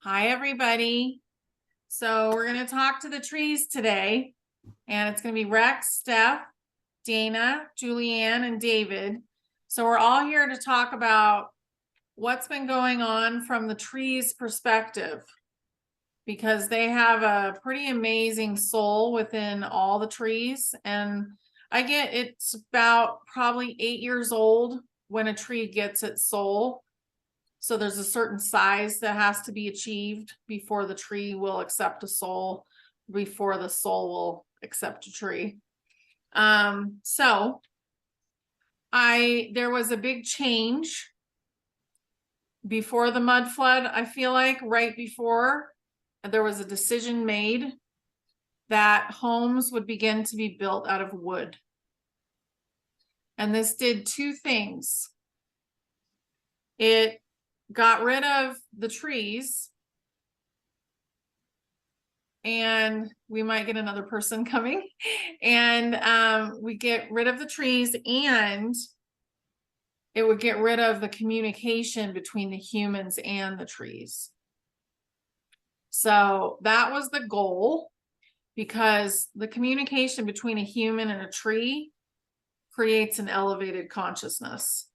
Hi, everybody. So we're going to talk to the trees today, and it's going to be Rex, Steph, Dana, Julianne, and David. So we're all here to talk about what's been going on from the trees' perspective, because they have a pretty amazing soul within all the trees. And it's about probably 8 years old when a tree gets its soul. So there's a certain size that has to be achieved before the tree will accept a soul, before the soul will accept a tree. So there was a big change before the mud flood. I feel like right before, there was a decision made that homes would begin to be built out of wood. And this did two things. It got rid of the trees, and we might get another person coming, and we get rid of the trees, and it would get rid of the communication between the humans and the trees. So that was the goal, because the communication between a human and a tree creates an elevated consciousness.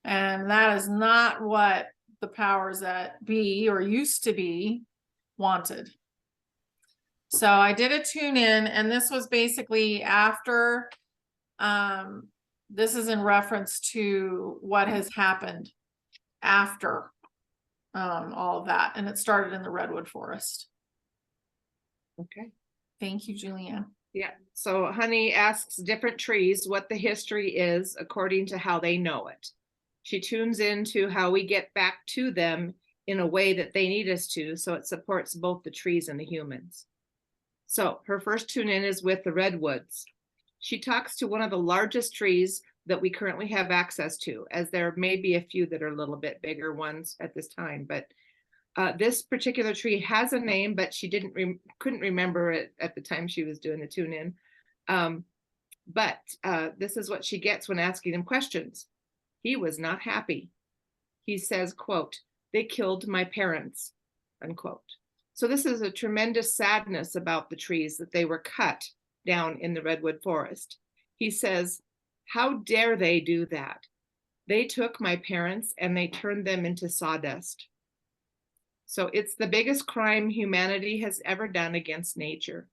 And that is not what the powers that be, or used to be, wanted. So I did a tune in, and this was basically after, this is in reference to what has happened after all of that. And it started in the redwood forest. Okay. Thank you, Julianne. Yeah. So Honey asks different trees what the history is according to how they know it. She tunes into how we get back to them in a way that they need us to, so it supports both the trees and the humans. So her first tune in is with the redwoods. She talks to one of the largest trees that we currently have access to, as there may be a few that are a little bit bigger ones at this time, but this particular tree has a name, but she couldn't remember it at the time she was doing the tune in. But this is what she gets when asking him questions. He was not happy. He says, quote, "They killed my parents," unquote. So this is a tremendous sadness about the trees, that they were cut down in the redwood forest. He says, "How dare they do that? They took my parents and they turned them into sawdust." So it's the biggest crime humanity has ever done against nature.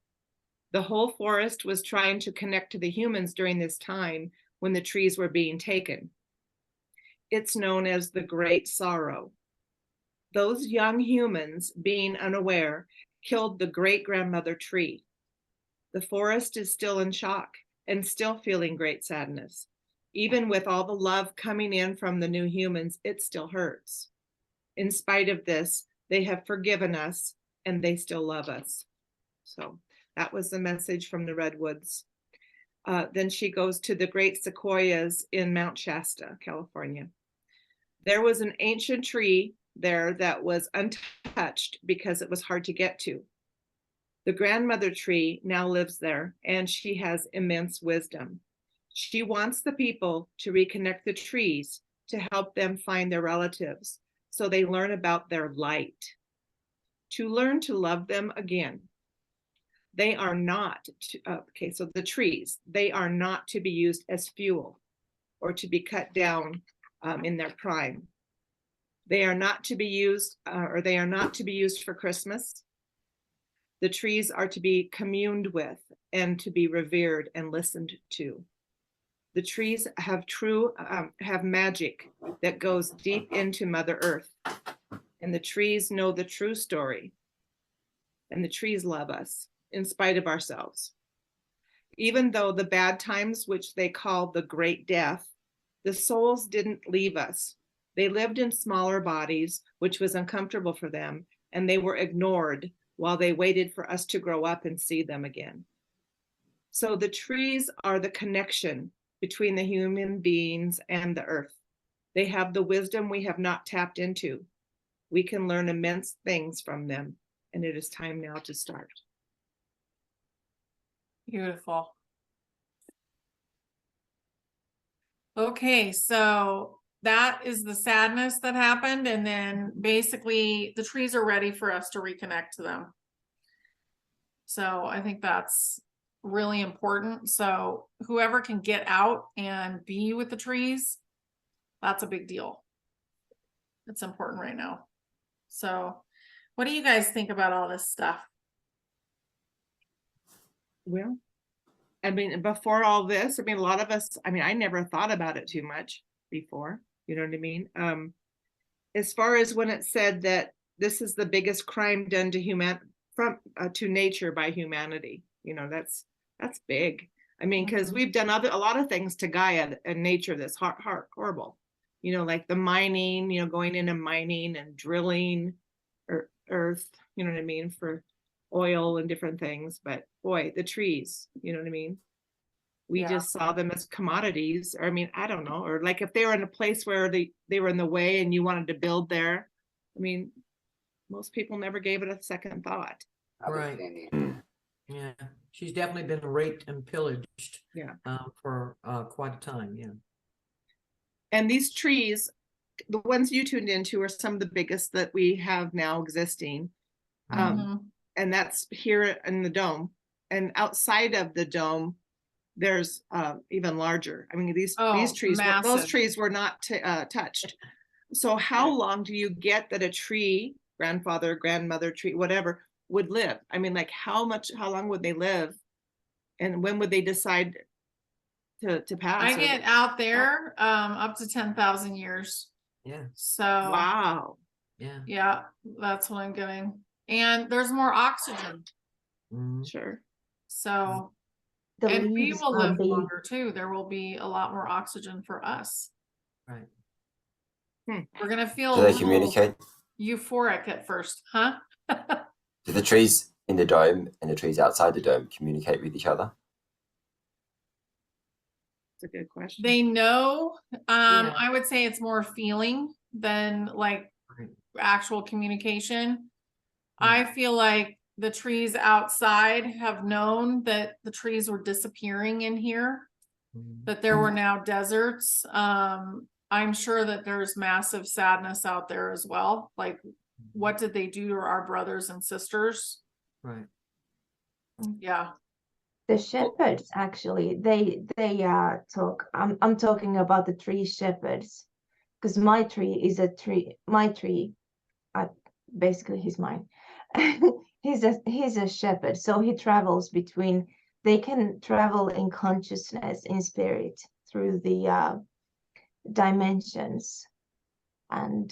The whole forest was trying to connect to the humans during this time when the trees were being taken. It's known as the Great Sorrow. Those young humans, being unaware, killed the great-grandmother tree. The forest is still in shock and still feeling great sadness. Even with all the love coming in from the new humans, it still hurts. In spite of this, they have forgiven us and they still love us. So that was the message from the redwoods. Then she goes to the great sequoias in Mount Shasta, California. There was an ancient tree there that was untouched because it was hard to get to. The grandmother tree now lives there, and she has immense wisdom. She wants the people to reconnect the trees to help them find their relatives, so they learn about their light, to learn to love them again. They are not, so the trees, they are not to be used as fuel or to be cut down in their prime. They are not to be used, they are not to be used for Christmas. The trees are to be communed with and to be revered and listened to. The trees have have magic that goes deep into Mother Earth, and the trees know the true story, and the trees love us in spite of ourselves. Even though the bad times, which they call the Great Death, the souls didn't leave us. They lived in smaller bodies, which was uncomfortable for them, and they were ignored while they waited for us to grow up and see them again. So the trees are the connection between the human beings and the earth. They have the wisdom we have not tapped into. We can learn immense things from them, and it is time now to start. Beautiful. Okay, so that is the sadness that happened. And then basically the trees are ready for us to reconnect to them. So I think that's really important. So whoever can get out and be with the trees, that's a big deal. It's important right now. So what do you guys think about all this stuff? Well, I mean, before all this, I mean, a lot of us, I mean, I never thought about it too much before, you know what I mean? As far as when it said that this is the biggest crime done to to nature by humanity, you know, that's big. I mean, because we've done a lot of things to Gaia and nature that's horrible, you know, like the mining, you know, going into mining and drilling earth, you know what I mean, for oil and different things. But boy, the trees, you know what I mean? We just saw them as commodities. Or I mean, I don't know, or like if they were in a place where they were in the way and you wanted to build there, I mean, most people never gave it a second thought. Right. Yeah, she's definitely been raped and pillaged. Yeah. For quite a time. Yeah. And these trees, the ones you tuned into, are some of the biggest that we have now existing. And that's here in the dome. And outside of the dome, there's even larger. I mean, these trees, those trees were not touched. So how long do you get that a tree, grandfather, grandmother tree, whatever, would live? I mean, like how long would they live? And when would they decide to pass? I get out there up to 10,000 years. Yeah. So wow. Yeah, that's what I'm getting. And there's more oxygen. Sure. So The and we leaves will are live big. longer too. There will be a lot more oxygen for us. Right. We're gonna feel Do a they little communicate? euphoric at first, huh? Do the trees in the dome and the trees outside the dome communicate with each other? That's a good question. They know. I would say it's more feeling than like actual communication. I feel like the trees outside have known that the trees were disappearing in here, that there were now deserts. I'm sure that there's massive sadness out there as well. Like, what did they do to our brothers and sisters? Right. Yeah. The shepherds actually, they talk. I'm talking about the tree shepherds, because my tree is a tree. My tree, basically he's mine. he's a shepherd, so he travels between. They can travel in consciousness, in spirit, through the dimensions, and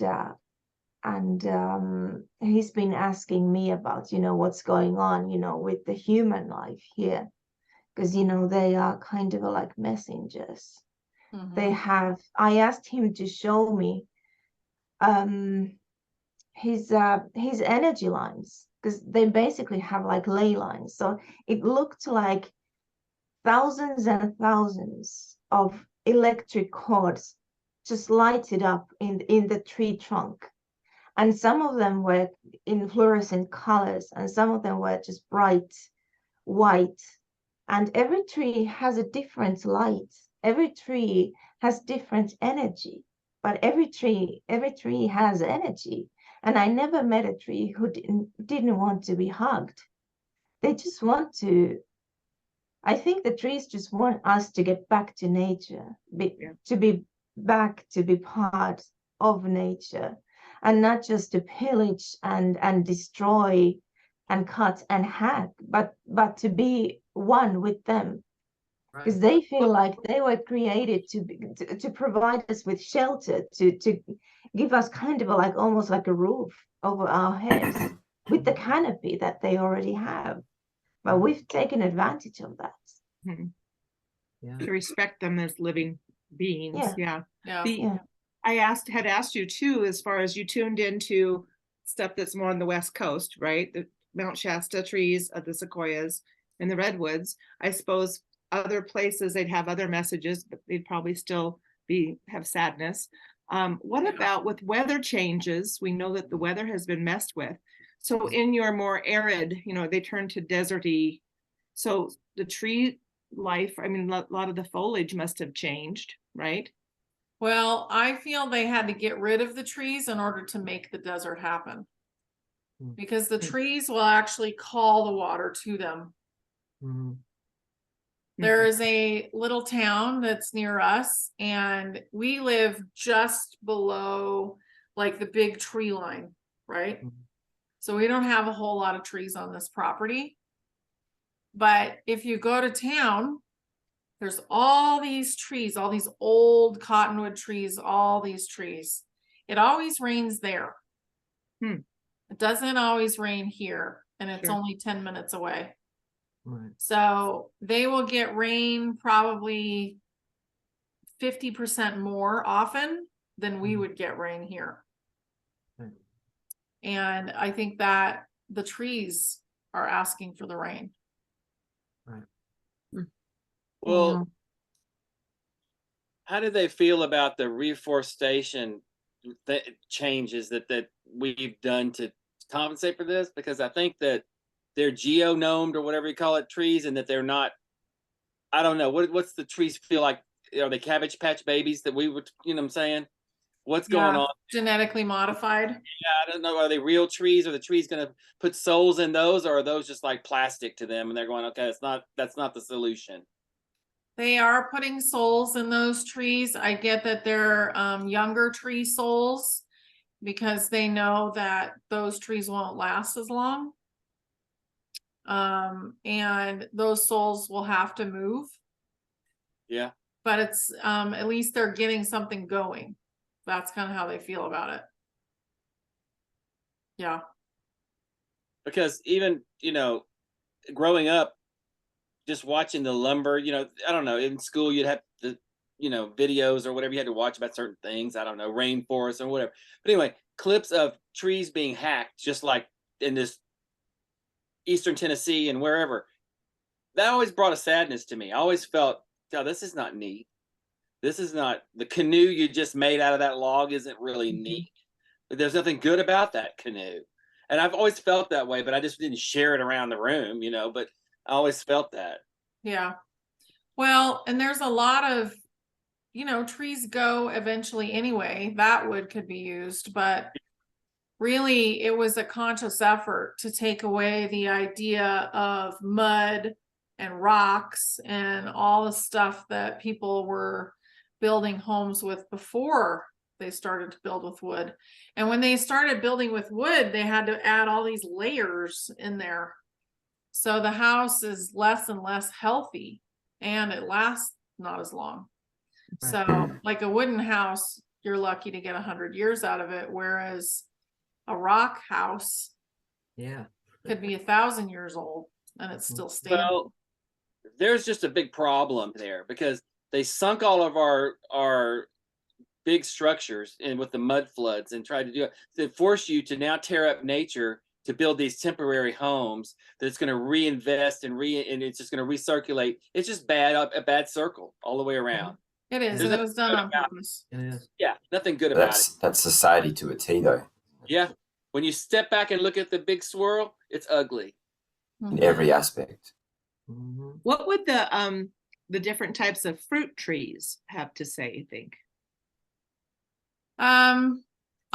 he's been asking me about, you know, what's going on, you know, with the human life here, because you know they are kind of like messengers. They have. I asked him to show me his energy lines, because they basically have like ley lines. So it looked like thousands and thousands of electric cords just lighted up in the tree trunk, and some of them were in fluorescent colors and some of them were just bright white. And every tree has a different light, every tree has different energy, but every tree has energy. And I never met a tree who didn't want to be hugged. They just want to. I think the trees just want us to get back to nature, to be back, to be part of nature, and not just to pillage and destroy and cut and hack, but to be one with them, because they feel like they were created to provide us with shelter, to give us kind of like almost like a roof over our heads with the canopy that they already have. But we've taken advantage of that. To respect them as living beings. Yeah. I had asked you too, as far as you tuned into stuff that's more on the West Coast, right? The Mount Shasta trees, the sequoias and the redwoods. I suppose other places they'd have other messages, but they'd probably still have sadness. What about with weather changes? We know that the weather has been messed with. So in your more arid, you know, they turn to deserty. So the tree life, I mean, a lot of the foliage must have changed, right? Well, I feel they had to get rid of the trees in order to make the desert happen. Hmm. Because the trees will actually call the water to them. Mhm. There is a little town that's near us, and we live just below like the big tree line, right? Mhm. So we don't have a whole lot of trees on this property. But if you go to town, there's all these trees, all these old cottonwood trees, all these trees. It always rains there. Hmm. It doesn't always rain here, and it's Sure. only 10 minutes away. Right. So they will get rain probably 50% more often than we Mhm. would get rain here. Right. And I think that the trees are asking for the rain. Well, how do they feel about the reforestation changes that we've done to compensate for this? Because I think that they're geonomed or whatever you call it, trees, and that they're not. I don't know what's the trees feel like. Are they Cabbage Patch babies that we would? You know what I'm saying? What's going Yeah, on? genetically modified. Yeah, I don't know. Are they real trees? Are the trees going to put souls in those, or are those just like plastic to them? And they're going, okay, that's not the solution. They are putting souls in those trees. I get that they're younger tree souls because they know that those trees won't last as long. And those souls will have to move, Yeah. but it's at least they're getting something going. That's kind of how they feel about it. Yeah. Because even growing up, just watching the lumber, I don't know, in school you'd have the videos or whatever you had to watch about certain things, I don't know, rainforests or whatever, but anyway, clips of trees being hacked, just like in this eastern Tennessee and wherever, that always brought a sadness to me. I always felt, God, this is not neat. This is not, the canoe you just made out of that log isn't really neat. There's nothing good about that canoe. And I've always felt that way, but I just didn't share it around the room, but I always felt that. Yeah. Well, and there's a lot of, trees go eventually anyway. That wood could be used, but really it was a conscious effort to take away the idea of mud and rocks and all the stuff that people were building homes with before they started to build with wood. And when they started building with wood, they had to add all these layers in there. So the house is less and less healthy and it lasts not as long. Right. So like a wooden house, you're lucky to get 100 years out of it. Whereas a rock house Yeah. could be 1,000 years old and it's still stable. Well, there's just a big problem there because they sunk all of our big structures in with the mud floods and tried to do it. They force you to now tear up nature to build these temporary homes that's going to reinvest and it's just going to recirculate. It's just a bad circle all the way around. It is, There's and it was done on nothing good about purpose. It is. Yeah, nothing good about it. That's society to a T, though. Yeah, when you step back and look at the big swirl, it's ugly. In every aspect. Mhm. What would the different types of fruit trees have to say, you think?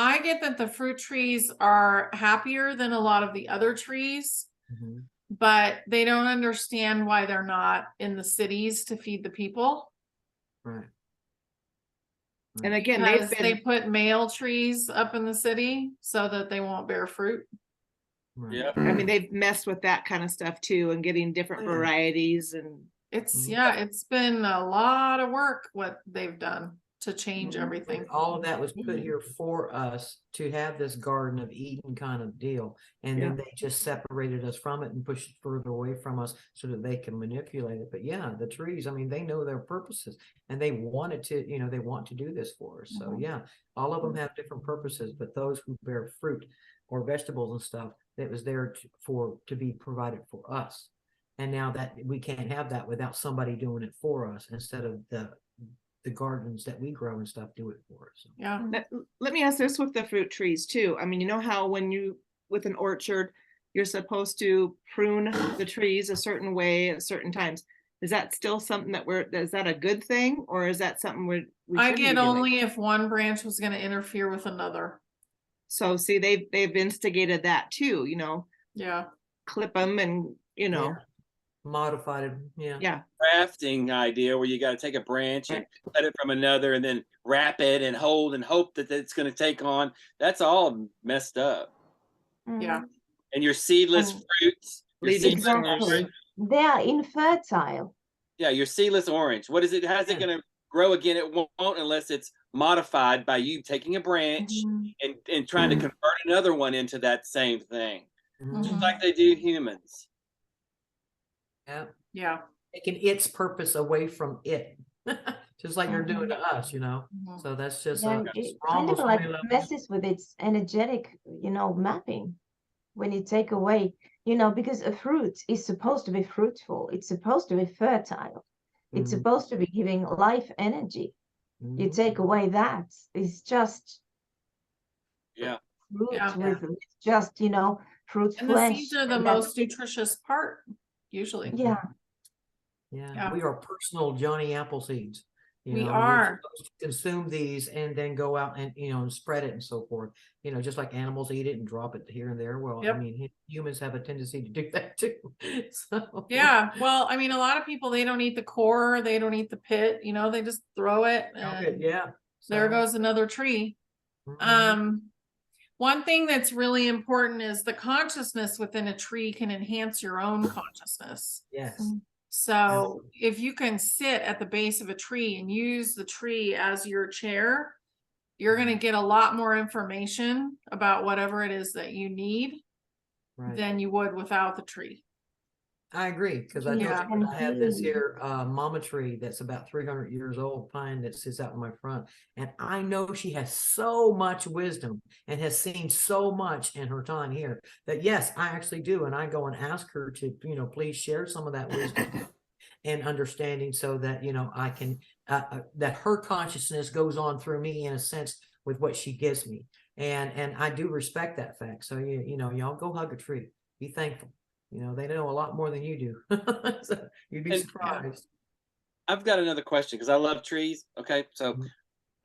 I get that the fruit trees are happier than a lot of the other trees, Mhm. but they don't understand why they're not in the cities to feed the people. Right. And again, Because they've they been, put male trees up in the city so that they won't bear fruit. Right. Yeah. I mean, they've messed with that kind of stuff too and getting different Yeah. varieties and It's Mhm. yeah, it's been a lot of work what they've done to change everything. All of that was put here for us to have this Garden of Eden kind of deal. And then they just separated us from it and pushed it further away from us so that they can manipulate it. But yeah, the trees, I mean, they know their purposes and they wanted to, they want to do this for us. So yeah, all of them have different purposes, but those who bear fruit or vegetables and stuff, that was there to be provided for us. And now that we can't have that without somebody doing it for us instead of the gardens that we grow and stuff do it for us. So. Yeah. let me ask this with the fruit trees too. I mean, you know how when with an orchard, you're supposed to prune the trees a certain way at certain times. Is that still something that is that a good thing, or is that something we I shouldn't be get doing? only if one branch was gonna interfere with another. So see, they've instigated that too, Yeah. clip them and, Yeah. Modified it. Yeah. yeah. Crafting idea where you got to take a branch and Right. cut it from another and then wrap it and hold and hope that it's going to take on. That's all messed up. Yeah. And your seedless And- fruits, your Leading seedless stars. orange, Exactly. They are infertile. yeah, your seedless orange. What is it? How's it Yeah. going to grow again? It won't unless it's modified by you taking a branch Mhm. and trying to convert another one into that same thing, Mhm. just Mhm. like they do humans. Yeah. Yeah. Taking its purpose away from it, just like they're doing Mhm. to us, Mhm. So that's just Yeah, we're it kind of almost like way level. messes with its energetic, mapping when you take away, because a fruit is supposed to be fruitful, it's supposed to be fertile, it's Mhm. supposed to be giving life energy. You Mhm. take away that, it's just Yeah. fruit Yeah. with just, fruit And the flesh. seeds are the and that's most nutritious part, usually. Yeah, Yeah, Yeah. we are personal Johnny Appleseeds. We We're are. supposed to consume these and then go out and and spread it and so forth. Just like animals eat it and drop it here and there. Well, I Yep. mean, humans have a tendency to do that too. So Yeah. Well, I mean, a lot of people, they don't eat the core, they don't eat the pit, they just throw it and yeah. there So, goes another tree. mhm. One thing that's really important is the consciousness within a tree can enhance your own consciousness. Yes. Mm. So if you can sit at the base of a tree and use the tree as your chair, you're going to get a lot more information about whatever it is that you need Right. than you would without the tree. I agree, because I trees know Yeah. can I have this heal. here mama tree that's about 300 years old, pine that sits out in my front, and I know she has so much wisdom and has seen so much in her time here that yes, I actually do, and I go and ask her to please share some of that wisdom and understanding so that I can that her consciousness goes on through me in a sense with what she gives me, and I do respect that fact. So y'all go hug a tree, be thankful. They know a lot more than you do. So you'd be And- surprised. I've got another question because I love trees. Okay. So Mhm.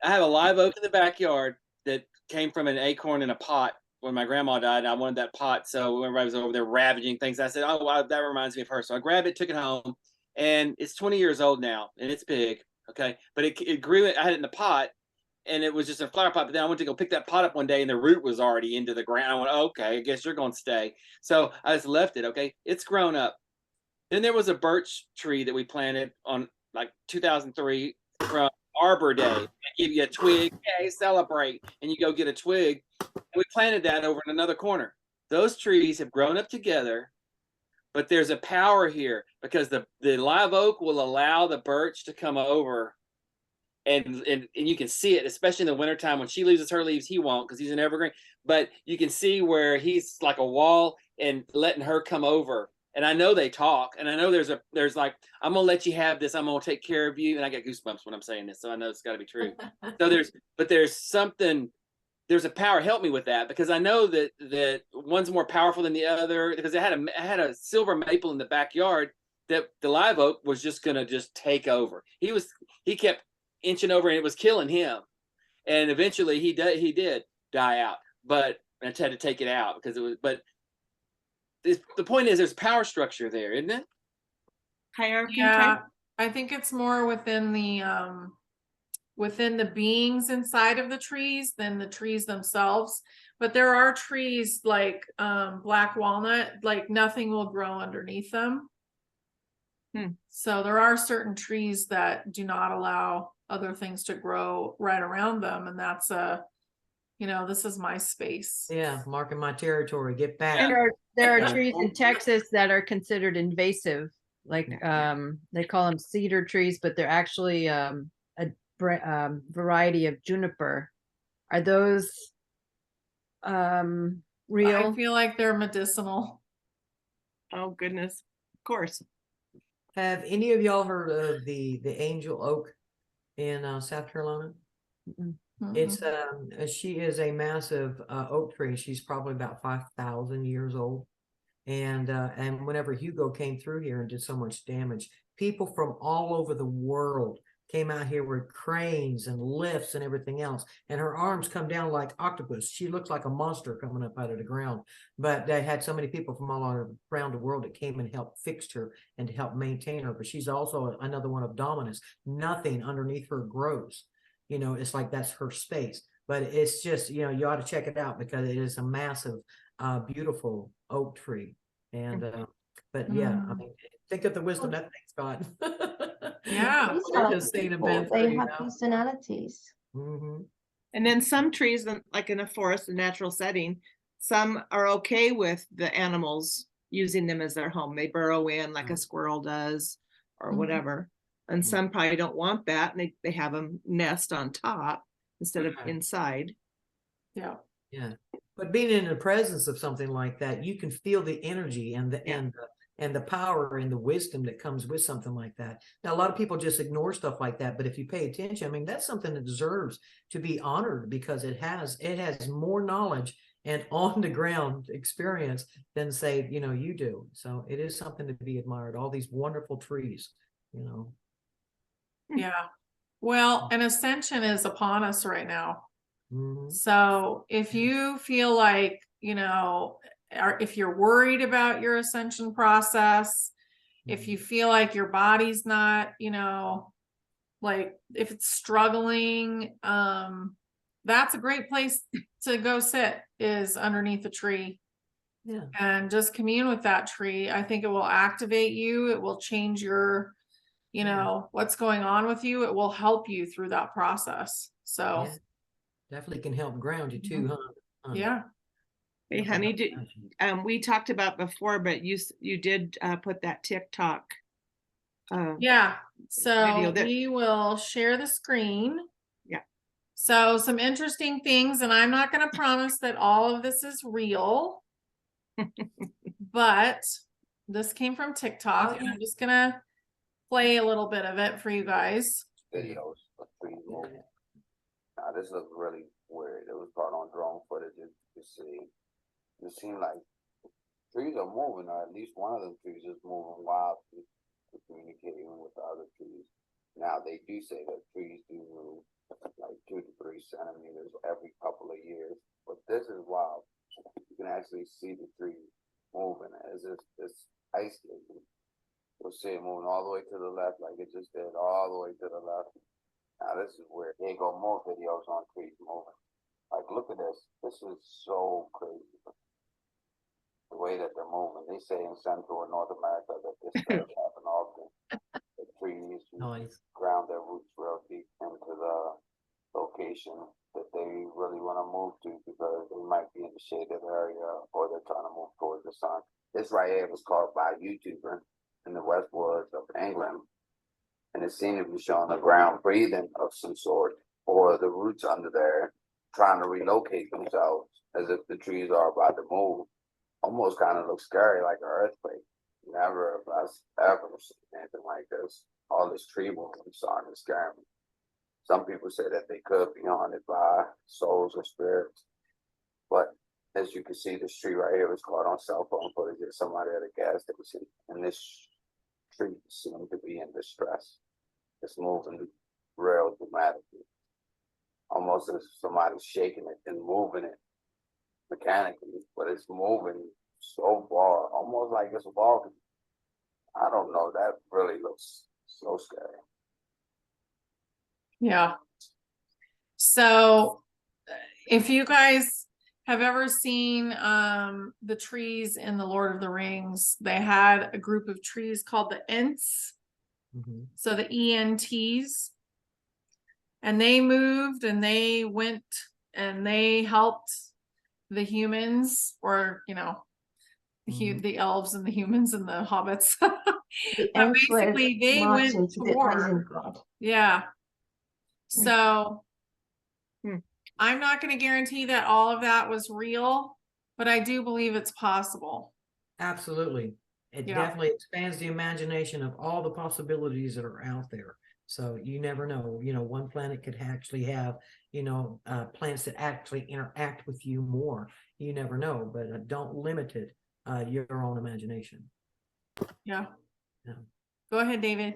I have a live oak in the backyard that came from an acorn in a pot when my grandma died. And I wanted that pot. So everybody was over there ravaging things. I said, oh, wow, that reminds me of her. So I grabbed it, took it home, and it's 20 years old now and it's big. Okay. But it grew, I had it in the pot and it was just a flower pot. But then I went to go pick that pot up one day and the root was already into the ground. I went, okay, I guess you're going to stay. So I just left it. Okay. It's grown up. Then there was a birch tree that we planted on like 2003 from Arbor Day. They give you a twig, hey, celebrate, and you go get a twig. And we planted that over in another corner. Those trees have grown up together, but there's a power here because the live oak will allow the birch to come over, and you can see it, especially in the wintertime when she loses her leaves, he won't because he's an evergreen. But you can see where he's like a wall and letting her come over. And I know they talk, and I know there's like, I'm gonna let you have this, I'm gonna take care of you. And I get goosebumps when I'm saying this, so I know it's gotta be true. So there's a power. Help me with that, because I know that one's more powerful than the other, because I had a silver maple in the backyard that the live oak was just gonna just take over. He kept inching over and it was killing him. And eventually he did die out, but I had to take it out because it was, but the point is there's power structure there, isn't it? Hierarchy Yeah, type. I think it's more within the beings inside of the trees than the trees themselves. But there are trees like black walnut, like nothing will grow underneath them. So there are certain trees that do not allow other things to grow right around them, and that's this is my space. Yeah, marking my territory. Get back. There are Yeah. trees in Texas that are considered invasive, like they call them cedar trees, but they're actually a variety of juniper. Are those I real? feel like they're medicinal. Oh goodness, of course. Have any of y'all heard of the angel oak in South Carolina? It's she is a massive oak tree. She's probably about 5,000 years old. And whenever Hugo came through here and did so much damage, people from all over the world came out here with cranes and lifts and everything else. And her arms come down like octopus. She looks like a monster coming up out of the ground. But they had so many people from all around the world that came and helped fix her and help maintain her. But she's also another one of dominance. Nothing underneath her grows. You know, it's like that's her space. But it's just, you know, you ought to check it out because it is a massive, beautiful oak tree. And but yeah, I mean, think of the wisdom that thing's got. Yeah. Trees We're are just seeing a people. bed They tree, have you know? personalities. Mhm. And then some trees, like in a forest, a natural setting, some are okay with the animals using them as their home. They burrow in like a Right. squirrel does or Mhm. whatever. And Mhm. some probably don't want that, and they have them nest on top instead of Okay. inside. Yeah. Yeah. But being in the presence of something like that, you can feel the energy and the Yeah. and the power and the wisdom that comes with something like that. Now, a lot of people just ignore stuff like that, but if you pay attention, I mean, that's something that deserves to be honored because it has more knowledge and on the ground experience than say, you know, you do. So it is something to be admired. All these wonderful trees, you know. Yeah. Well, an ascension is upon us right now. Mhm. So if you feel like, you know, or if you're worried about your ascension process, if you feel like your body's not, you know, like if it's struggling, that's a great place to go sit is underneath a tree Yeah. and just commune with that tree. I think it will activate you. It will change your, you Yeah. know, what's going on with you. It will help you through that process. So Yeah. Definitely can help ground you too, huh? Honey? yeah. Hey, Definitely honey, help did, ground you. we talked about before, but you did put that TikTok Yeah. So video that- we will share the screen. Yeah. So some interesting things, and I'm not going to promise that all of this is real, but this came from TikTok, Oh, and yeah. I'm just gonna play a little bit of it for you guys. Videos of trees moving. Now this looks really weird. It was caught on drone footage. You see, it seemed like trees are moving, or at least one of them trees is moving wildly to communicating with the other trees. Now they do say that trees do move like 2 to 3 centimeters every couple of years, but this is wild. You can actually see the tree moving as if it's isolated. You'll see it moving all the way to the left, like it just did, all the way to the left. Now this is weird. There you go, more videos on trees moving. Like, look at this. This is so crazy. The way that they're moving. They say in Central and North America that this does happen often. The trees Nice. ground their roots real deep into the location that they really want to move to because they might be in the shaded area or they're trying to move towards the sun. This right here was caught by a YouTuber in the West Woods of England, and it seemed to be showing the ground breathing of some sort or the roots under there trying to relocate themselves as if the trees are about to move. Almost kind of looks scary, like an earthquake. Never have I ever seen anything like this. All this tree movement starting to scare me. Some people say that they could be haunted by souls or spirits, but as you can see, this tree right here was caught on cell phone footage of somebody at a gas station, and this tree seemed to be in distress. It's moving real dramatically, almost as if somebody's shaking it and moving it mechanically, but it's moving so far, almost like it's walking. I don't know. That really looks so scary. Yeah. So if you guys have ever seen the trees in the Lord of the Rings, they had a group of trees called the Ents. Mhm. So the ENTs, and they moved and they went and they helped the humans, or you know, the elves and the humans and the hobbits. The But ants were basically they went marching to to the war. Isengard. Yeah. So Hmm. I'm not going to guarantee that all of that was real, but I do believe it's possible. Absolutely. It Yeah. definitely expands the imagination of all the possibilities that are out there. So you never know, you know, one planet could actually have, you know, planets that actually interact with you more. You never know, but don't limit it, your own imagination. Yeah. Yeah. Go ahead, David.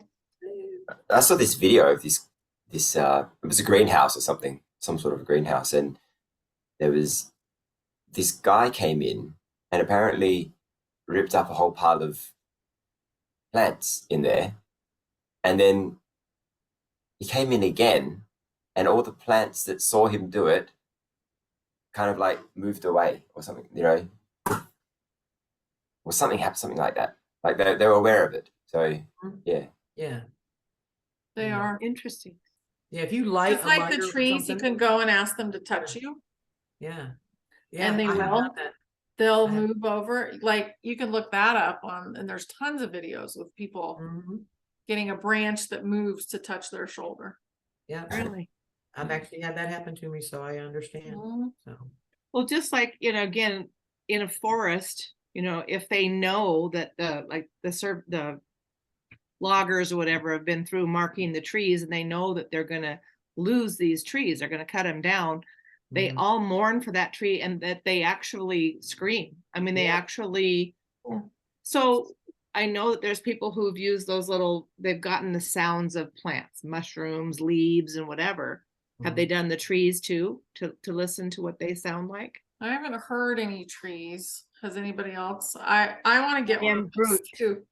I saw this video of this it was a greenhouse or something, some sort of a greenhouse, and there was this guy came in and apparently ripped up a whole pile of plants in there, and then he came in again, and all the plants that saw him do it kind of like moved away or something, you know, or something happened, something like that. Like they were aware of it. So yeah. Yeah. They Yeah. are. Interesting. Yeah. If you light Just a like lighter the or trees, you something- can go and ask them to touch you, Yeah. Yeah. and they I have will. done that. They'll I have- move over. Like you can look that up on, and there's tons of videos with people Mhm. getting a branch that moves to touch their shoulder. Yeah. Really? I've actually had that happen to me, so I understand. Mhm. So Well, just like, again, in a forest, if they know that the loggers or whatever have been through marking the trees and they know that they're going to lose these trees, they're going to cut them down. They Mhm. all mourn for that tree, and that they actually scream. I mean, they Yeah. actually, Yeah. so I know that there's people who've used they've gotten the sounds of plants, mushrooms, leaves, and whatever. Have they done the trees too, to listen to what they sound like? I haven't heard any trees. Has anybody else? I want to get one And of those brute. too.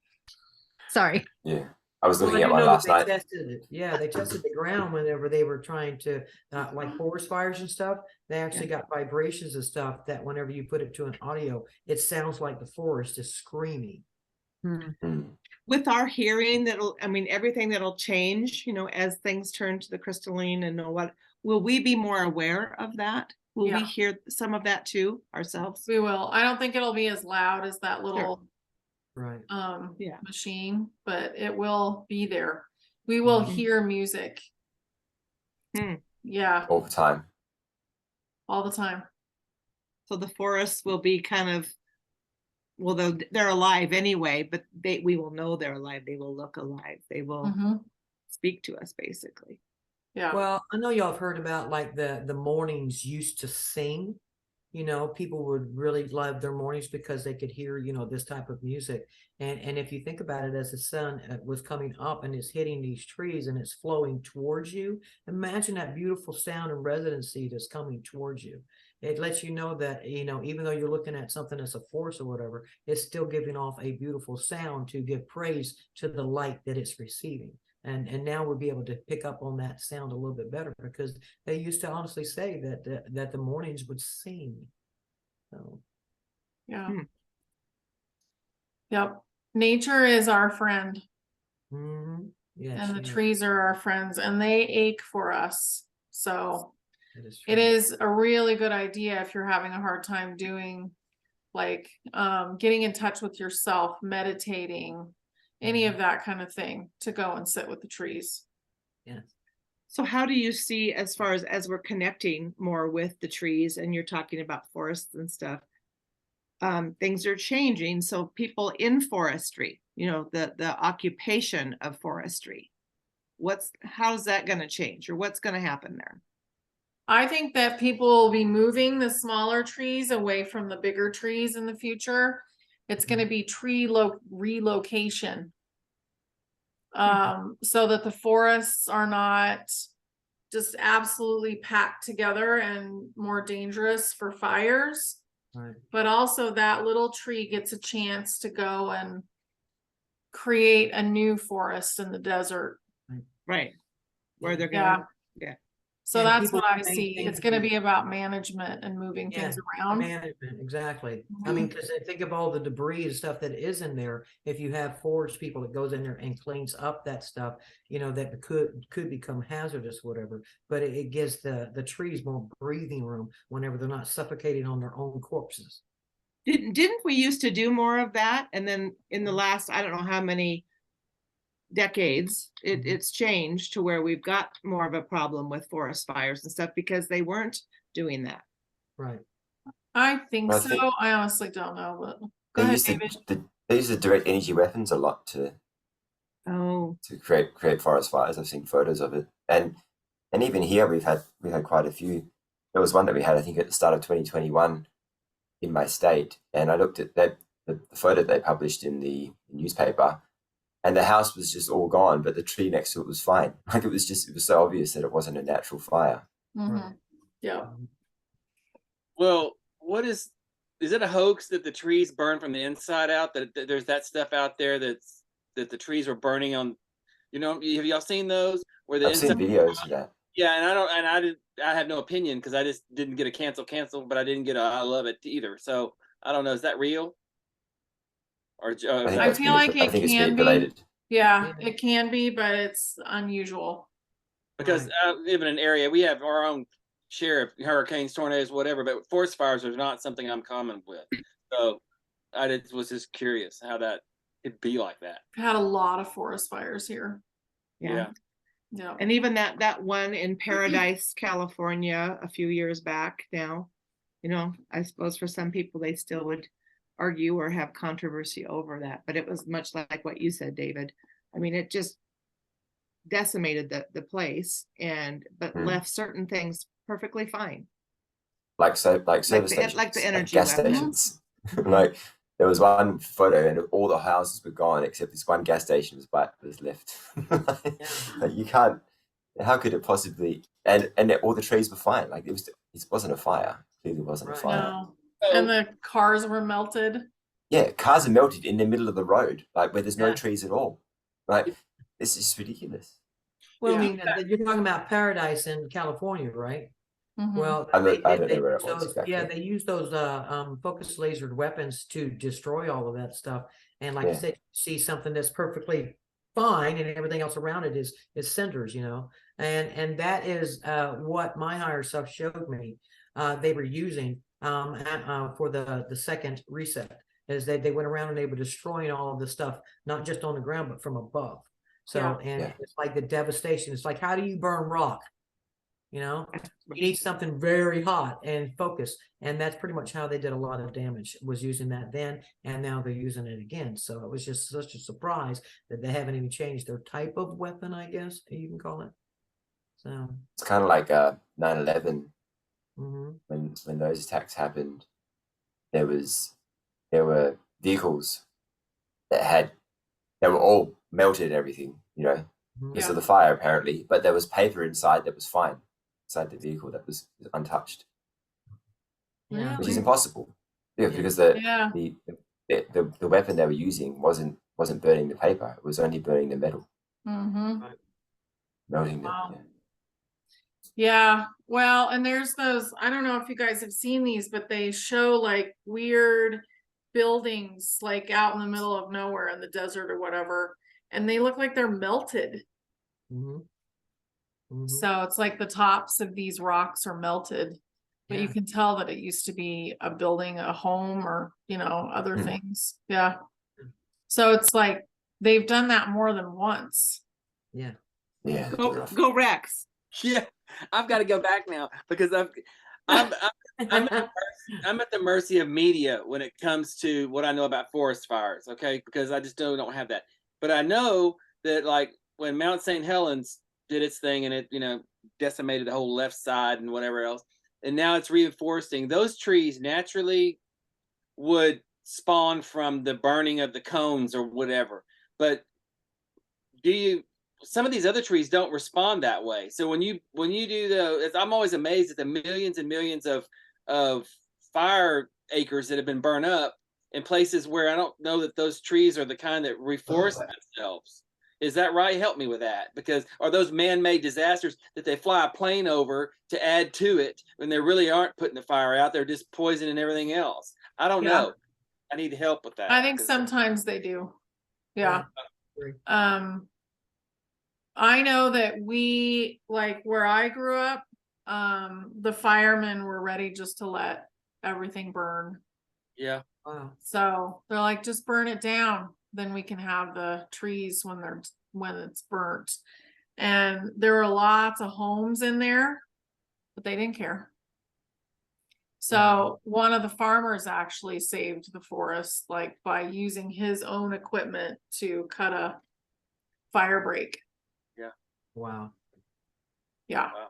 Sorry. Yeah. I was Well, looking I at do one know that last they night. tested it. Yeah, they tested the ground whenever they were trying to, like forest fires and stuff. They actually got vibrations and stuff that whenever you put it to an audio, it sounds like the forest is screaming. Hmm. Mm. With our hearing, everything that'll change, as things turn to the crystalline and will we be more aware of that? Will we Yeah. hear some of that too ourselves? We will. I don't think it'll be as loud as that little Right. Yeah. machine, but it will be there. We will Mhm. hear music. Hmm. Yeah, All the time. all the time. So the forests will be kind of, well, they're alive anyway, but we will know they're alive. They will look alive. They will Mhm. speak to us, basically. Yeah. Well, I know y'all have heard about like the mornings used to sing. People would really love their mornings because they could hear, this type of music. And if you think about it, as the sun was coming up and it's hitting these trees and it's flowing towards you, imagine that beautiful sound and residency that's coming towards you. It lets you know that, even though you're looking at something that's a force or whatever, it's still giving off a beautiful sound to give praise to the light that it's receiving. And now we'll be able to pick up on that sound a little bit better because they used to honestly say that the mornings would sing. So Yeah. Hmm. Yep. Nature is our friend, yes, and the yes, trees are our friends, and they ache for us. So that is true. it is a really good idea if you're having a hard time doing like getting in touch with yourself, meditating, any of that kind of thing, to go and sit with the trees. Yes. So how do you see, as far as we're connecting more with the trees, and you're talking about forests and stuff, things are changing. So people in forestry, the occupation of forestry, how's that going to change, or what's going to happen there? I think that people will be moving the smaller trees away from the bigger trees in the future. It's going to be tree relocation. So that the forests are not just absolutely packed together and more dangerous for fires. Right. But also that little tree gets a chance to go and create a new forest in the desert. Right. Where they're Yeah. going to, So And that's people what I maintain see. It's going to the- be about management and moving Yeah, things around. management, exactly. I mean, because think of all the debris and stuff that is in there. If you have forest people that goes in there and cleans up that stuff, that could become hazardous, whatever. But it gives the trees more breathing room whenever they're not suffocating on their own corpses. Didn't we used to do more of that? And then in the last, I don't know how many decades, it's changed to where we've got more of a problem with forest fires and stuff because they weren't doing that. Right. I think Well, I so. think- I honestly don't know, but go They ahead, used David. they use the direct energy weapons a lot to Oh, create forest fires. I've seen photos of it, and even here we've had quite a few. There was one that we had, I think, at the start of 2021 in my state, and I looked at the photo they published in the newspaper, and the house was just all gone, but the tree next to it was fine. Like it was so obvious that it wasn't a natural fire. Mhm. Yeah. Well, is it a hoax that the trees burn from the inside out? That there's that stuff out there that the trees were burning on. You know, have y'all seen those where the I've seen inside? videos of that. Yeah, I have no opinion because I just didn't get a cancel, but I didn't get a I love it either. So I don't know. Is that real? Or I think I that's feel like I it think it's can be. manipulated. Yeah, Yeah. it can be, but it's unusual. because Right. I live in an area we have our own share of hurricanes, tornadoes, whatever, but forest fires are not something I'm common with. So was just curious how that could be like that. Had a lot of forest fires here. Yeah. Yeah. And even that one in Paradise, California, a few years back now, you know, I suppose for some people they still would argue or have controversy over that, but it was much like what you said, David. I mean, it just decimated the place but Hmm. left certain things perfectly fine. Like service stations, like the energy gas weapon. stations. Like there was one photo and all the houses were gone except this one gas station was left. Like you can't. How could it possibly? And all the trees were fine. Like it wasn't a fire. Clearly wasn't a Right. fire. No. And the cars were melted. Yeah, cars are melted in the middle of the road, like where there's no Yeah. trees at all. Like this is ridiculous. Well, I Yeah. mean, you're talking about Paradise in California, right? Mhm. Well, I don't know they where it use was those, yeah, exactly. they use those focus lasered weapons to destroy all of that stuff. And like you Yeah. said, you see something that's perfectly fine and everything else around it is cinders, you know. And that is what my higher self showed me they were using for the second reset, is they went around and they were destroying all of the stuff, not just on the ground, but from above. So and Yeah. it's like the devastation. It's like, how do you burn rock? You know, you need something very hot and focused, and that's pretty much how they did a lot of damage, was using that then, and now they're using it again. So it was just such a surprise that they haven't even changed their type of weapon, I guess you can call it. So It's kind of like 9/11 mhm. when those attacks happened. There were vehicles that were all melted and everything, you know, Mhm. because Yeah. of the fire apparently. But there was paper inside that was fine, inside the vehicle that was untouched, Yeah. which is Really? impossible. Yeah, Yeah. because Yeah. the weapon they were using wasn't burning the paper; it was only burning the metal, Mm-hmm. melting Wow. them. Yeah. Well, and there's those, I don't know if you guys have seen these, but they show like weird buildings like out in the middle of nowhere in the desert or whatever, and they look like they're melted. Mhm. Mhm. So it's like the tops of these rocks are melted, but you Yeah. can tell that it used to be a building, a home, or, you know, other Hmm. things. Yeah. So it's like they've done that more than once. Yeah. Yeah, Go Rex. Yeah, I've got to go back now because I'm I'm at the mercy of media when it comes to what I know about forest fires. Okay, because I just don't have that. But I know that like when Mount St. Helens did its thing and it decimated the whole left side and whatever else, and now it's reinforcing. Those trees naturally would spawn from the burning of the cones or whatever. But some of these other trees don't respond that way. So when you do I'm always amazed at the millions and millions of fire acres that have been burned up in places where I don't know that those trees are the kind that reforest themselves. Is that right? Help me with that, because are those man-made disasters that they fly a plane over to add to it when they really aren't putting the fire out? They're just poisoning everything else. I don't Yeah. know. I need help with that. I think sometimes they do. Yeah. Agree. I know that we, like where I grew up, the firemen were ready just to let everything burn. Yeah. Wow. So they're like, just burn it down. Then we can have the trees when it's burnt. And there were lots of homes in there, but they didn't care. So one of the farmers actually saved the forest, like by using his own equipment to cut a fire break. Wow. Yeah. I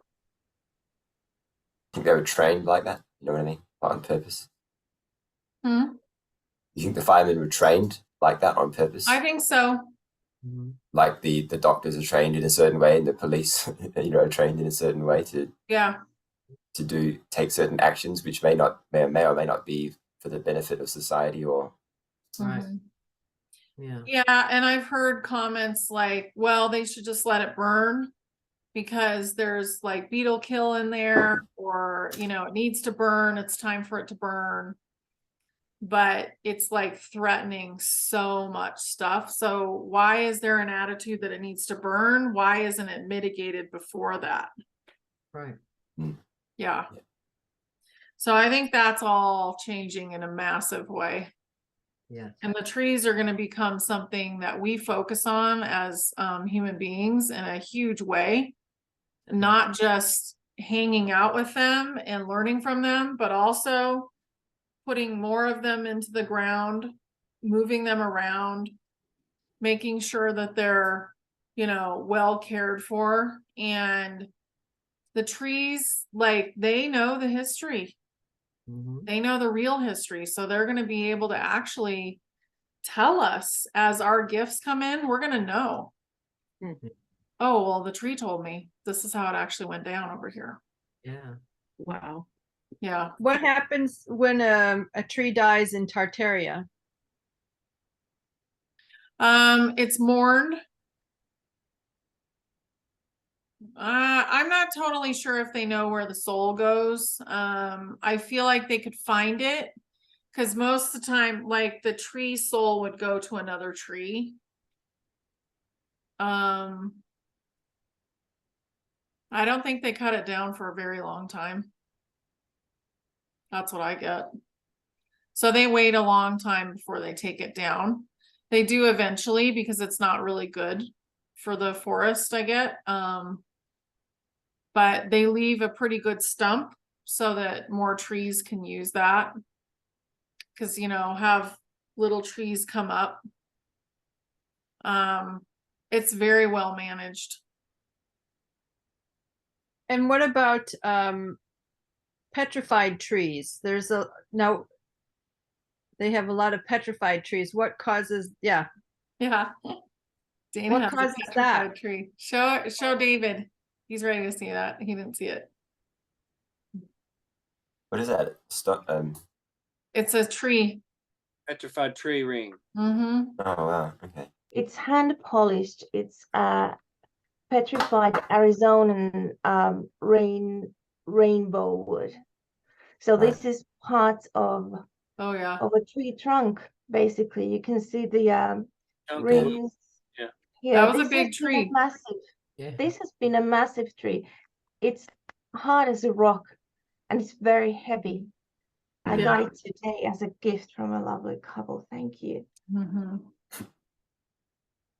think they were trained like that. You know what I mean? Like on purpose. Hmm? You think the firemen were trained like that on purpose? I think so. Mhm. like the doctors are trained in a certain way and the police are trained in a certain way to Yeah. take certain actions which may or may not be for the benefit of society or Right. Mhm. Yeah. Yeah, and I've heard comments like, well, they should just let it burn because there's like beetle kill in there, or it needs to burn, it's time for it to burn. But it's like threatening so much stuff. So why is there an attitude that it needs to burn? Why isn't it mitigated before that? Right. Yeah. So I think that's all changing in a massive way. Yeah. And the trees are going to become something that we focus on as human beings in a huge way, not just hanging out with them and learning from them, but also putting more of them into the ground, moving them around, making sure that they're, well cared for. And the trees, like, they know the history. Mhm. They know the real history. So they're going to be able to actually tell us as our gifts come in, we're going to know. Mhm. Oh, well, the tree told me this is how it actually went down over here. Yeah. Wow. Yeah. What happens when a tree dies in Tartaria? It's mourned. I'm not totally sure if they know where the soul goes. I feel like they could find it because most of the time, like, the tree soul would go to another tree. I don't think they cut it down for a very long time. That's what I get. So they wait a long time before they take it down. They do eventually because it's not really good for the forest, I get. But they leave a pretty good stump so that more trees can use that. Because, have little trees come up. It's very well managed. And what about petrified trees? Now they have a lot of petrified trees. What causes, yeah. Yeah. Dana What has a causes petrified that? tree. Show David. He's ready to see that. He didn't see it. what is that? Stop. It's a tree. Petrified tree ring. Mm-hmm. Oh wow. Okay. It's hand polished. It's petrified Arizonan rainbow wood. So Right. this is part of Oh yeah. a tree trunk. Basically, you can see the Chunky. rings. Yeah. Yeah, That was a this big has been tree. massive. Yeah. This has been a massive tree. It's hard as a rock, and it's very heavy. I Yeah. got it today as a gift from a lovely couple. Thank you. Mm-hmm.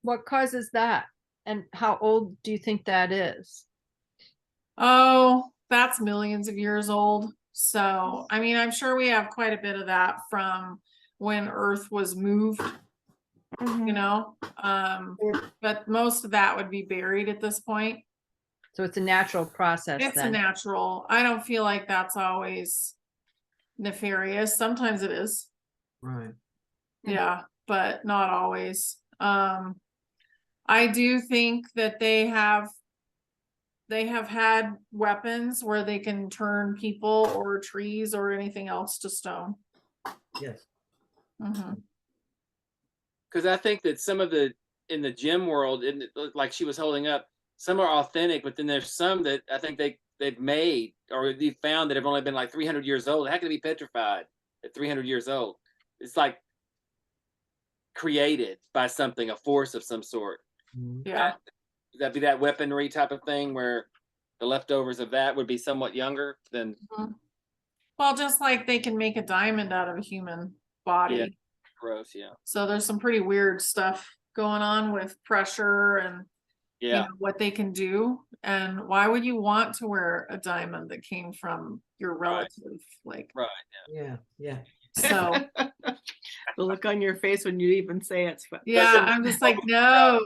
What causes that? And how old do you think that is? Oh, that's millions of years old. So, I mean, I'm sure we have quite a bit of that from when Earth was moved, Mhm. but most of that would be buried at this point. So it's a natural process It's a then. natural. I don't feel like that's always nefarious. Sometimes it is. Right. Yeah, but not always. I do think that they have had weapons where they can turn people or trees or anything else to stone. Yes. Mhm. Because I think that some of in the gym world, like she was holding up, some are authentic, but then there's some that I think they've made or they found that have only been like 300 years old. How can it be petrified at 300 years old? It's like created by something, a force of some sort. Mhm. Yeah. That'd be that weaponry type of thing where the leftovers of that would be somewhat younger than. Mhm. Well, just like they can make a diamond out of a human body. Yeah. Gross. Yeah. So there's some pretty weird stuff going on with pressure and Yeah. what they can do. And why would you want to wear a diamond that came from your relative? Like, Right. Yeah. Yeah. so The look on your face when you even say it's yeah, I'm just like, no.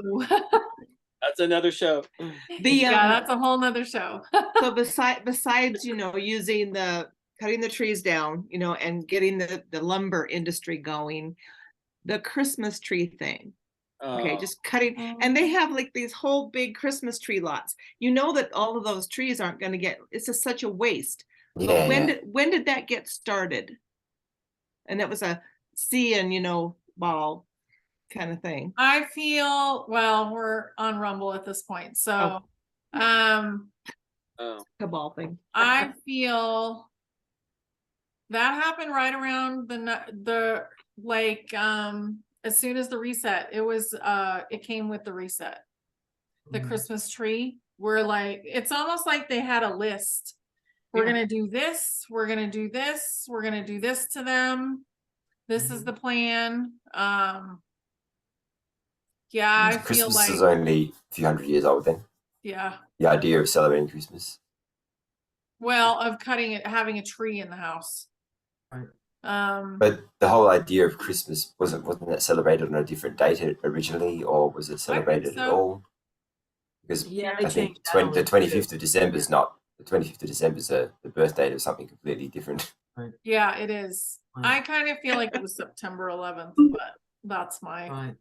That's another show. Yeah, that's a whole nother show. So besides using cutting the trees down, and getting the lumber industry going, the Christmas tree thing. Okay, Oh, just cutting, and they have like these whole big Christmas tree lots. You know that all of those trees aren't gonna get, it's just such a waste. But Yeah, when yeah. did that get started? And that was a see and, ball kind of thing. I feel, well, we're on Rumble at this point, so, um, oh. Cabal thing. I feel that happened right around as soon as the reset, it came with the reset. The Mm. Christmas tree, it's almost like they had a list. We're Yeah. gonna do this, we're gonna do this, we're gonna do this to them. This is Mhm. the plan. Yeah, I feel Christmas is like, only a few hundred years old then. yeah, The idea of celebrating Christmas. well, of having a tree in the house. Right. But the whole idea of Christmas wasn't that celebrated on a different date originally, or was it celebrated at so. all? Because Yeah, they I think changed that a the little 25th too. of December is not the 25th of December is the birth date of something completely different. Yeah, it is. Right. I kind of feel like it was September 11th, but that's my, Right.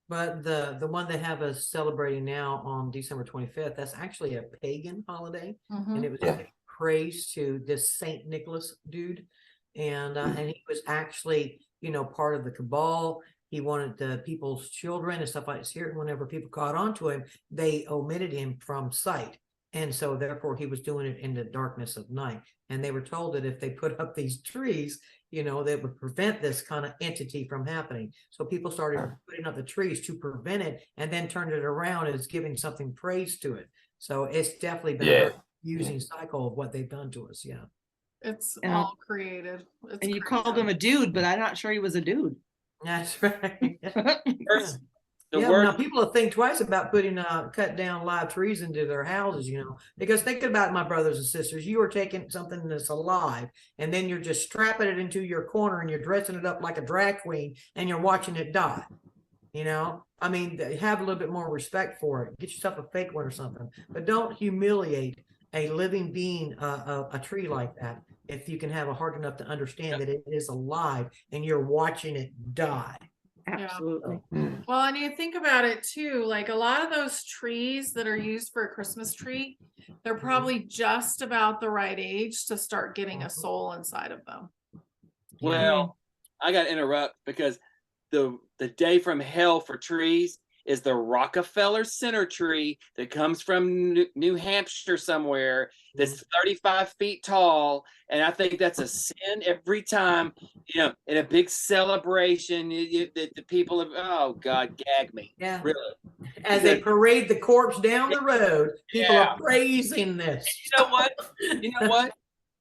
But the one they have us celebrating now on December 25th, that's actually a pagan holiday. And Mhm. it was Yeah. giving praise to this Saint Nicholas dude. And he was actually, part of the cabal. He wanted the people's children and stuff like this here. And whenever people caught on to him, they omitted him from sight. And so therefore he was doing it in the darkness of night. And they were told that if they put up these trees, that would prevent this kind of entity from happening. So people started putting up the trees to prevent it, and then turned it around as giving something praise to it. So it's definitely been a very confusing cycle of what they've done to us. Yeah. It's And- all created. And you called him a dude, but I'm not sure he was a dude. That's right. First, the Yeah, word now people think twice about putting cut down live trees into their houses, because thinking about it, my brothers and sisters, you are taking something that's alive and then you're just strapping it into your corner and you're dressing it up like a drag queen and you're watching it die. I mean, have a little bit more respect for it. Get yourself a fake one or something, but don't humiliate a living being, a tree like that. If you can have a heart enough to understand that it is alive and you're watching it die. Absolutely. Well, and you think about it too, like a lot of those trees that are used for a Christmas tree, they're probably just about the right age to start getting a soul inside of them. Well, I got to interrupt because the day from hell for trees is the Rockefeller Center tree that comes from New Hampshire somewhere that's 35 feet tall. And I think that's a sin every time, in a big celebration, the people have, oh God, gag me. Yeah. Really. As they parade the corpse down the road, people are praising this. You know what?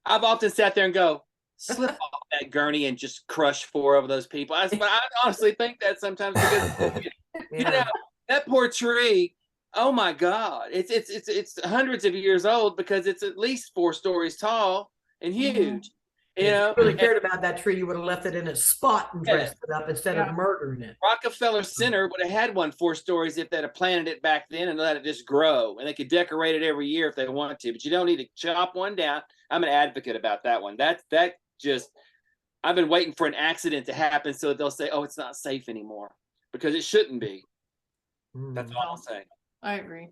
I've often sat there and go, slip off that gurney and just crush 4 of those people. I honestly think that sometimes because that poor tree. Oh my God, it's hundreds of years old because it's at least 4 stories tall and huge. If you really cared about that tree, you would have left it in a spot and dressed it up instead of murdering it. Rockefeller Center would have had one 4 stories if they'd have planted it back then and let it just grow. And they could decorate it every year if they wanted to, but you don't need to chop one down. I'm an advocate about that one. I've been waiting for an accident to happen so that they'll say, oh, it's not safe anymore, because it shouldn't be. That's all I'll say. I agree.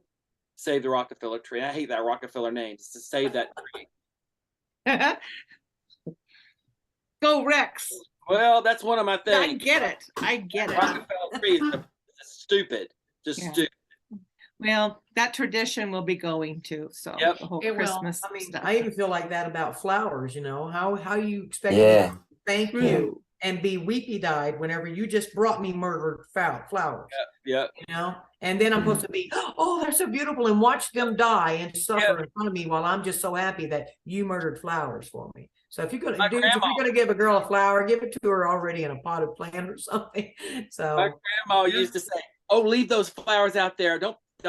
Save the Rockefeller tree. I hate that Rockefeller name. Just to save that tree. Go Rex. Well, that's one of my things. I get it. Rockefeller tree is stupid. Just stupid. Well, that tradition will be going too. So Yep. the whole It will. Christmas I mean, stuff. I even feel like that about flowers. How you expect me Yeah. to thank you and be weepy-eyed whenever you just brought me murdered flowers. Yep. And then I'm supposed to be, oh, they're so beautiful, and watch them die and suffer in front of me while I'm just so happy that you murdered flowers for me. So if you're gonna give a girl a flower, give it to her already in a potted plant or something. So my grandma used to say, "Oh, leave those flowers out there. Don't pick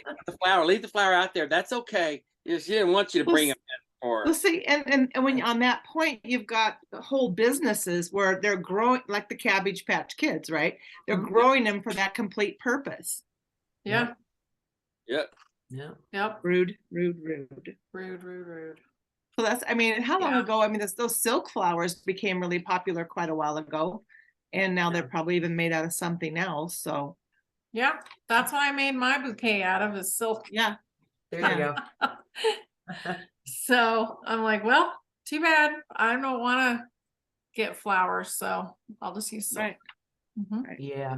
up the flower. Leave the flower out there. That's okay. She didn't want you to bring them in for her." Well, see, and when on that point, you've got whole businesses where they're growing, like the Cabbage Patch Kids, right? They're growing them for that complete purpose. Yeah. Yep. yeah. Yep. Rude. Rude. So that's, I mean, how long ago? I mean, those silk flowers became really popular quite a while ago, and now they're probably even made out of something else. So Yeah, that's what I made my bouquet out of, is silk. Yeah. There you go. So I'm like, well, too bad. I don't want to get flowers, so I'll just use silk. Right. Mhm. Yeah.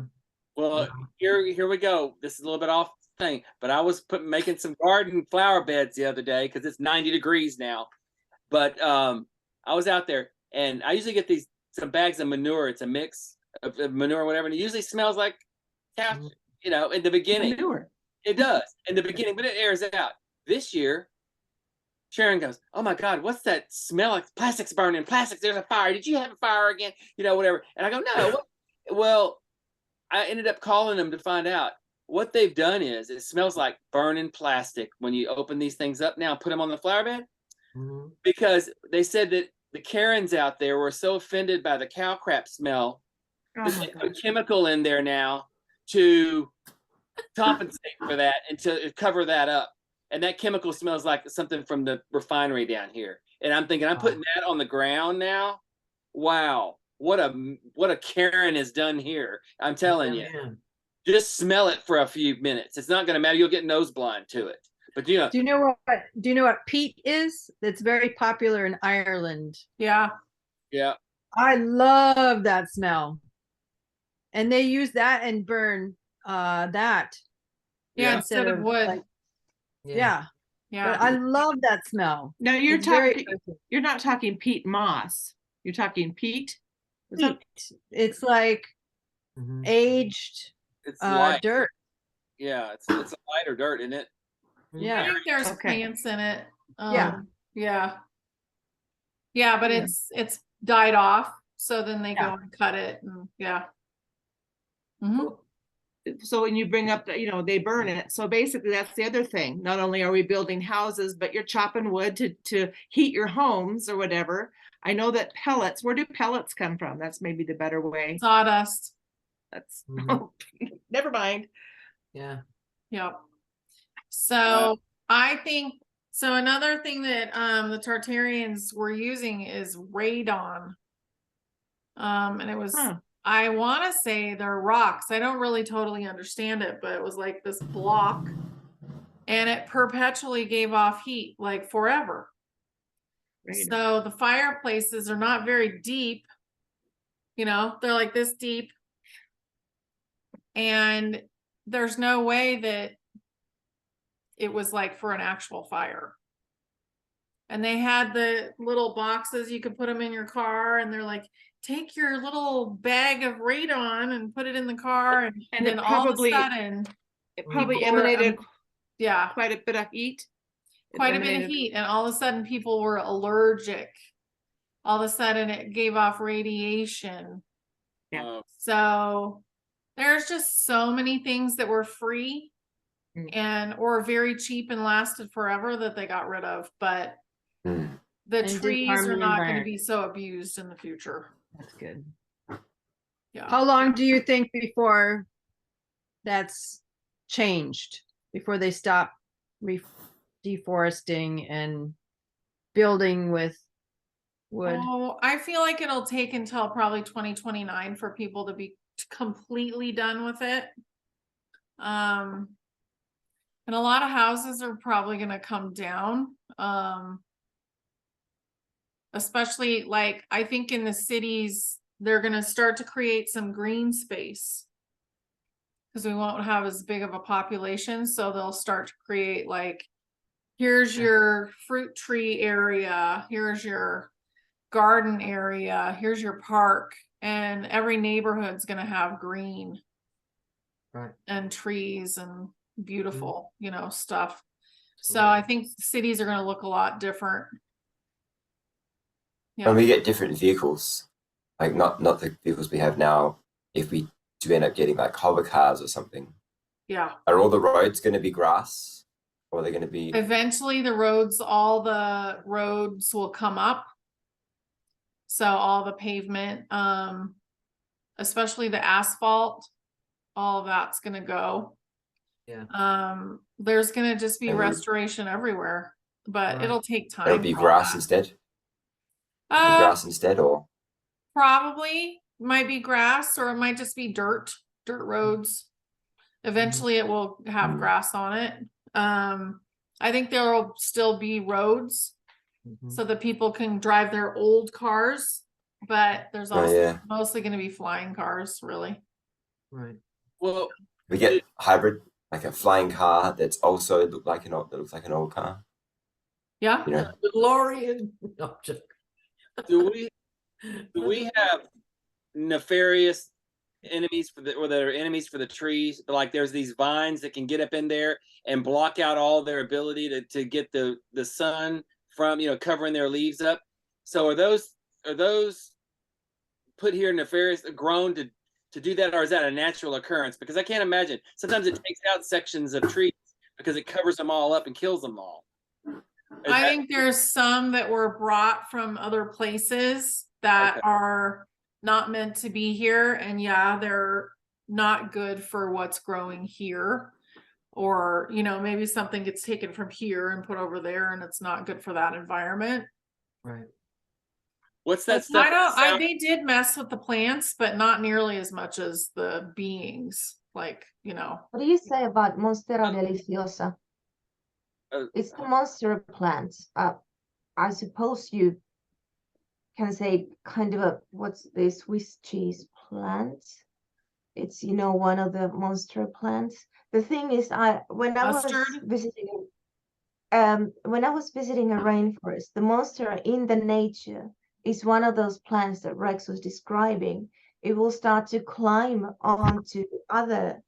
Well, Yeah. here we go. This is a little bit off thing, but I was making some garden flower beds the other day because it's 90 degrees now. But I was out there, and I usually get some bags of manure. It's a mix of manure or whatever, and it usually smells like cow, Mhm. in the beginning. Manure. It does in the beginning, but it airs out. This year, Sharon goes, "Oh my God, what's that smell? Like plastic's burning. Plastics. There's a fire. Did you have a fire again? Whatever." And I go, "No." What? Well, I ended up calling them to find out. What they've done is it smells like burning plastic when you open these things up now and put them on the flower bed, Mhm. because they said that the Karens out there were so offended by the cow crap smell Oh that my they God. put chemical in there now to compensate for that and to cover that up. And that chemical smells like something from the refinery down here. And I'm thinking, I'm putting that on the ground now. Wow, what a Karen has done here. I'm telling you, Man. just smell it for a few minutes. It's not going to matter. You'll get nose blind to it. But Do you know what peat is? It's very popular in Ireland. Yeah. yeah, I love that smell. And they use that and burn that Yeah, Yeah. instead of wood. like, Yeah. yeah. Yeah. But I love that smell. Now you're It's very talking, you're not talking peat moss. You're talking peat. peat. It's like Mhm. aged it's light. dirt. Yeah, it's a lighter dirt, isn't it? I Yeah. think there's Okay. plants in it. Yeah. Yeah. Yeah, but Yeah. it's died off. So then they Yeah. go and cut it, and yeah. Mhm. So when you bring up that, they burn it. So basically that's the other thing. Not only are we building houses, but you're chopping wood to heat your homes or whatever. I know that pellets, where do pellets come from? That's maybe the better way. Sawdust. That's Mhm. never mind. Yeah. Yep. So I think so. Another thing that the Tartarians were using is radon. And it was Huh. I want to say they're rocks. I don't really totally understand it, but it was like this block, and it perpetually gave off heat like forever. Radon. So the fireplaces are not very deep. They're like this deep, and there's no way that it was like for an actual fire. And they had the little boxes, you could put them in your car, and they're like, take your little bag of radon and put it in the car, and And then it all of a probably- sudden, It probably people were, emanated yeah, quite a bit of heat. It quite a bit of emanated- heat, and all of a sudden people were allergic. All of a sudden it gave off radiation. Yeah. So there's just so many things that were free or very cheap and lasted forever that they got rid of, but Mm. the And didn't trees harm are the not going to environment. be so abused in the future. That's good. Yeah. How long do you think before that's changed? Before they stop deforesting and building with wood? Oh, I feel like it'll take until probably 2029 for people to be completely done with it. And a lot of houses are probably going to come down. Especially like I think in the cities, they're going to start to create some green space because we won't have as big of a population. So they'll start to create like, here's your fruit tree area, here's your garden area, here's your park, and every neighborhood's going to have green Right. and trees and beautiful, stuff. So I think cities are going to look a lot different. Yeah. And we get different vehicles, like not the vehicles we have now. If we do end up getting like hover cars or something, Yeah. are all the roads going to be grass, or are they going to be? Eventually all the roads will come up. So all the pavement, especially the asphalt, all of that's going to go. Yeah. There's going to just be And restoration everywhere, but Right. it'll take time. It'll be for all grass that. instead. Grass instead, or Probably might be grass, or it might just be dirt roads. Eventually it will have grass on it. I think there will still be roads Mhm. so that people can drive their old cars, but there's Oh, also yeah. mostly going to be flying cars, really. Right. Well, We get hybrid, like a flying car that's also that looks like an old car. Yeah. You know, DeLorean. No, just do we have nefarious enemies for the, or that are enemies for the trees? Like there's these vines that can get up in there and block out all their ability to get the sun from, you know, covering their leaves up. So are those put here nefarious grown to do that, or is that a natural occurrence? Because I can't imagine. Sometimes it takes out sections of trees because it covers them all up and kills them all. Is I that- think there's some that were brought from other places that Okay. are not meant to be here. And yeah, they're not good for what's growing here. Or, you know, maybe something gets taken from here and put over there and it's not good for that environment. right. What's that But stuff? they did mess with the plants, but not nearly as much as the beings. Like, you know, What do you say about Monstera deliciosa? Uh, It's the monstera plant. I suppose you can say kind of a, what's this Swiss cheese plant? It's, you know, one of the monstera plants. The thing is, when I was Mustard? visiting when I was visiting a rainforest, the monstera in the nature is one of those plants that Rex was describing. It will start to climb onto other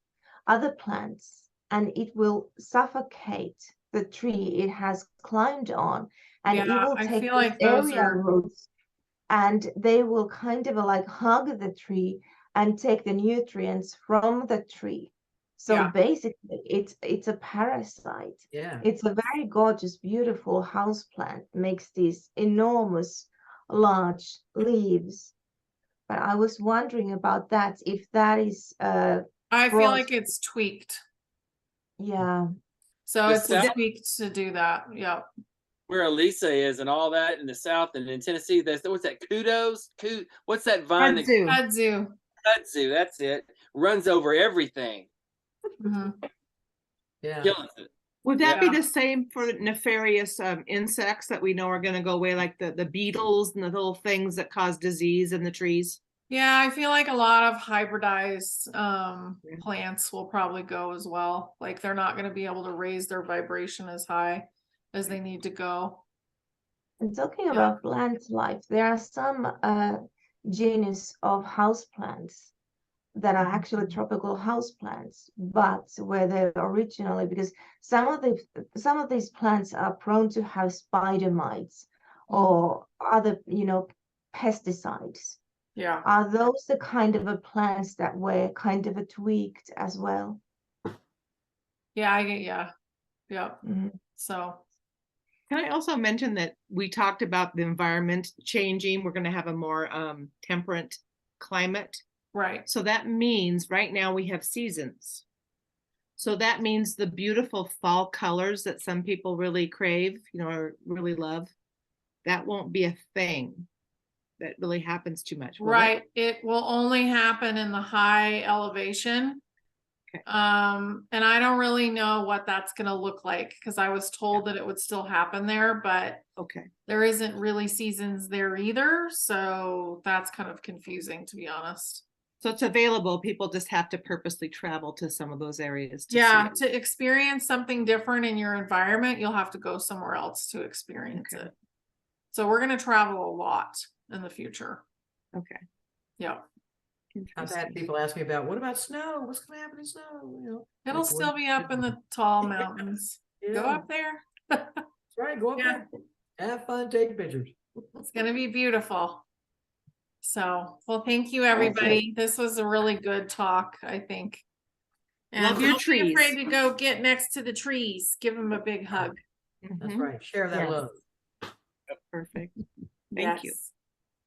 plants and it will suffocate the tree it has climbed on, and it Yeah, will I take feel these like those area are, roots and they will kind of like hug the tree and take the nutrients from the tree. So Yeah. basically it's a parasite. Yeah. It's a very gorgeous, beautiful house plant, makes these enormous large leaves. But I was wondering about that, if that is I feel brought, like it's tweaked. yeah. So The it's South- tweaked to do that. Yeah. where Elisa is and all that in the South and in Tennessee. What's that? What's that vine? That, Kudzu. Kudzu. kudzu, that's it. Runs over everything, Mhm. Yeah. killing it. Would that Yeah. be the same for nefarious insects that we know are going to go away, like the beetles and the little things that cause disease in the trees? Yeah, I feel like a lot of hybridized plants will probably go as well. Like they're not going to be able to raise their vibration as high as they need to go. And talking about plant life, there are some genus of houseplants that are actually tropical houseplants, but where they're originally, because some of these plants are prone to have spider mites or other, you know, pesticides. Yeah. Are those the kind of a plants that were kind of a tweaked as well? Yeah, yeah. Mhm. So Can I also mention that we talked about the environment changing? We're going to have a more temperate climate. right. So that means right now we have seasons. So that means the beautiful fall colors that some people really crave, you know, or really love, that won't be a thing that really happens too much. will it? Right. It will only happen in the high elevation. Okay. And I don't really know what that's going to look like because I was told that it would still happen there, but Okay. there isn't really seasons there either. So that's kind of confusing, to be honest. So it's available. People just have to purposely travel to some of those areas to Yeah, see it. to experience something different in your environment, you'll have to go somewhere else to experience Okay. it. So we're going to travel a lot in the future. Okay. Yeah. I've had people ask me about, what about snow? What's going to happen in snow? You know, It'll like, still what- be up in the tall mountains. Go Yeah. up there. That's right. Go up Yeah. there. Have fun, take pictures. It's going to be beautiful. So, well, thank you, everybody. This was a really good talk, I think. And Love your don't be afraid trees. to go get next to the trees. Give them a big hug. That's Mhm. right. Share that Yes. love. Perfect. Thank you. Yes.